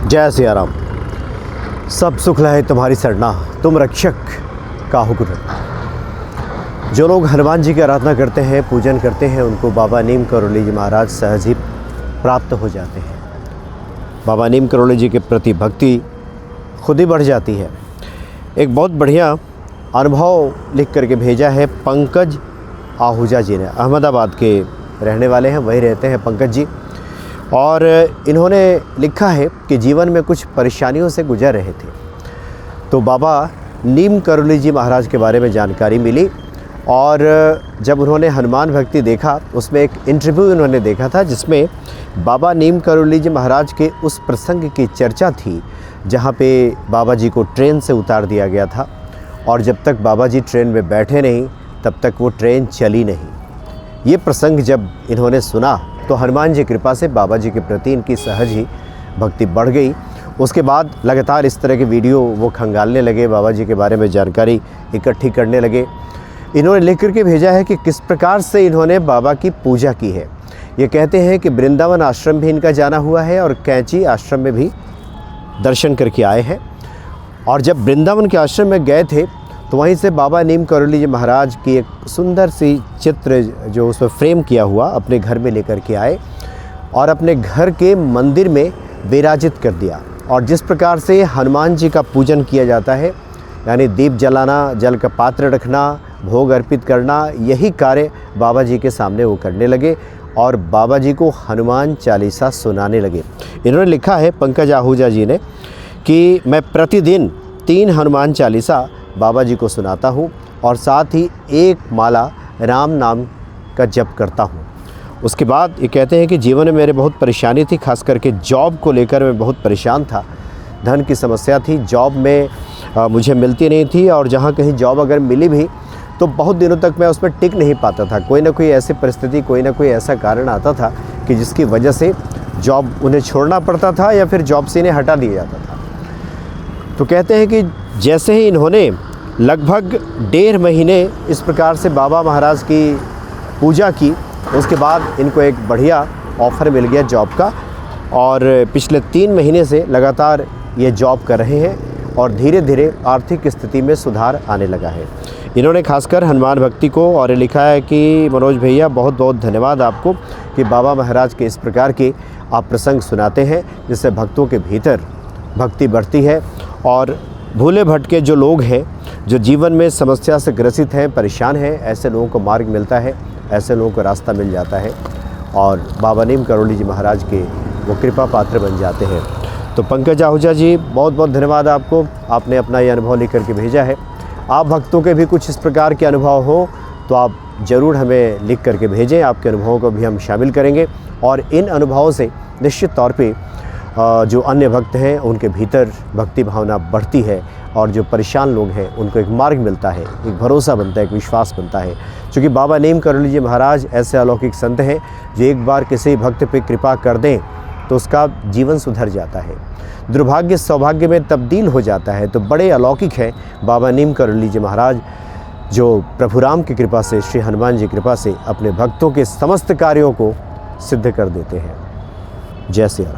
जय सिया राम। सब सुख लहे तुम्हारी सरना, तुम रक्षक काहू को डरना। जो लोग हनुमान जी की आराधना करते हैं, पूजन करते हैं, उनको बाबा नीम करोली जी महाराज सहज ही प्राप्त हो जाते हैं। बाबा नीम करोली जी के प्रति भक्ति खुद ही बढ़ जाती है। एक बहुत बढ़िया अनुभव लिख करके भेजा है पंकज आहूजा जी ने। अहमदाबाद के रहने वाले हैं, वहीं रहते हैं पंकज जी। और इन्होंने लिखा है कि जीवन में कुछ परेशानियों से गुजर रहे थे, तो बाबा नीम करोली जी महाराज के बारे में जानकारी मिली। और जब उन्होंने हनुमान भक्ति देखा, उसमें एक इंटरव्यू उन्होंने देखा था जिसमें बाबा नीम करोली जी महाराज के उस प्रसंग की चर्चा थी जहाँ पे बाबा जी को ट्रेन से उतार दिया गया था, और जब तक बाबा जी ट्रेन में बैठे नहीं तब तक वो ट्रेन चली नहीं। ये प्रसंग जब इन्होंने सुना तो हनुमान जी कृपा से बाबा जी के प्रति इनकी सहज ही भक्ति बढ़ गई। उसके बाद लगातार इस तरह के वीडियो वो खंगालने लगे, बाबा जी के बारे में जानकारी इकट्ठी करने लगे। इन्होंने लिख करके भेजा है कि किस प्रकार से इन्होंने बाबा की पूजा की है। ये कहते हैं कि वृंदावन आश्रम भी इनका जाना हुआ है और कैंची आश्रम में भी दर्शन करके आए हैं। और जब वृंदावन के आश्रम में गए थे तो वहीं से बाबा नीम करोली जी महाराज की एक सुंदर सी चित्र जो उसमें फ्रेम किया हुआ अपने घर में लेकर के आए और अपने घर के मंदिर में विराजित कर दिया। और जिस प्रकार से हनुमान जी का पूजन किया जाता है, यानी दीप जलाना, जल का पात्र रखना, भोग अर्पित करना, यही कार्य बाबा जी के सामने वो करने लगे और बाबा जी को हनुमान चालीसा सुनाने लगे। इन्होंने लिखा है पंकज आहूजा जी ने कि मैं प्रतिदिन 3 हनुमान चालीसा बाबा जी को सुनाता हूँ और साथ ही 1 माला राम नाम का जप करता हूँ। उसके बाद ये कहते हैं कि जीवन में मेरे बहुत परेशानी थी, खास करके जॉब को लेकर मैं बहुत परेशान था। धन की समस्या थी, जॉब में मुझे मिलती नहीं थी, और जहाँ कहीं जॉब अगर मिली भी तो बहुत दिनों तक मैं उसमें टिक नहीं पाता था। कोई ना कोई ऐसी परिस्थिति, कोई ना कोई ऐसा कारण आता था कि जिसकी वजह से जॉब उन्हें छोड़ना पड़ता था या फिर जॉब से इन्हें हटा दिया जाता था। तो कहते हैं कि जैसे ही इन्होंने लगभग 1.5 महीने इस प्रकार से बाबा महाराज की पूजा की, उसके बाद इनको एक बढ़िया ऑफ़र मिल गया जॉब का, और पिछले 3 महीने से लगातार ये जॉब कर रहे हैं और धीरे धीरे आर्थिक स्थिति में सुधार आने लगा है। इन्होंने खासकर हनुमान भक्ति को और लिखा है कि मनोज भैया बहुत बहुत धन्यवाद आपको कि बाबा महाराज के इस प्रकार के आप प्रसंग सुनाते हैं जिससे भक्तों के भीतर भक्ति बढ़ती है। और भूले भटके जो लोग हैं, जो जीवन में समस्या से ग्रसित हैं, परेशान हैं, ऐसे लोगों को मार्ग मिलता है, ऐसे लोगों को रास्ता मिल जाता है और बाबा नीम करोली जी महाराज के वो कृपा पात्र बन जाते हैं। तो पंकज आहूजा जी बहुत बहुत धन्यवाद आपको, आपने अपना ये अनुभव लिख करके भेजा है। आप भक्तों के भी कुछ इस प्रकार के अनुभव हो तो आप ज़रूर हमें लिख करके भेजें, आपके अनुभवों को भी हम शामिल करेंगे और इन अनुभवों से निश्चित तौर पे जो अन्य भक्त हैं उनके भीतर भक्ति भावना बढ़ती है और जो परेशान लोग हैं उनको एक मार्ग मिलता है, एक भरोसा बनता है, एक विश्वास बनता है। क्योंकि बाबा नीम करोली जी महाराज ऐसे अलौकिक संत हैं जो एक बार किसी भक्त पे कृपा कर दें तो उसका जीवन सुधर जाता है, दुर्भाग्य सौभाग्य में तब्दील हो जाता है। तो बड़े अलौकिक हैं बाबा नीम करोली जी महाराज, जो प्रभु राम की कृपा से, श्री हनुमान जी की कृपा से अपने भक्तों के समस्त कार्यों को सिद्ध कर देते हैं। जय सिया राम।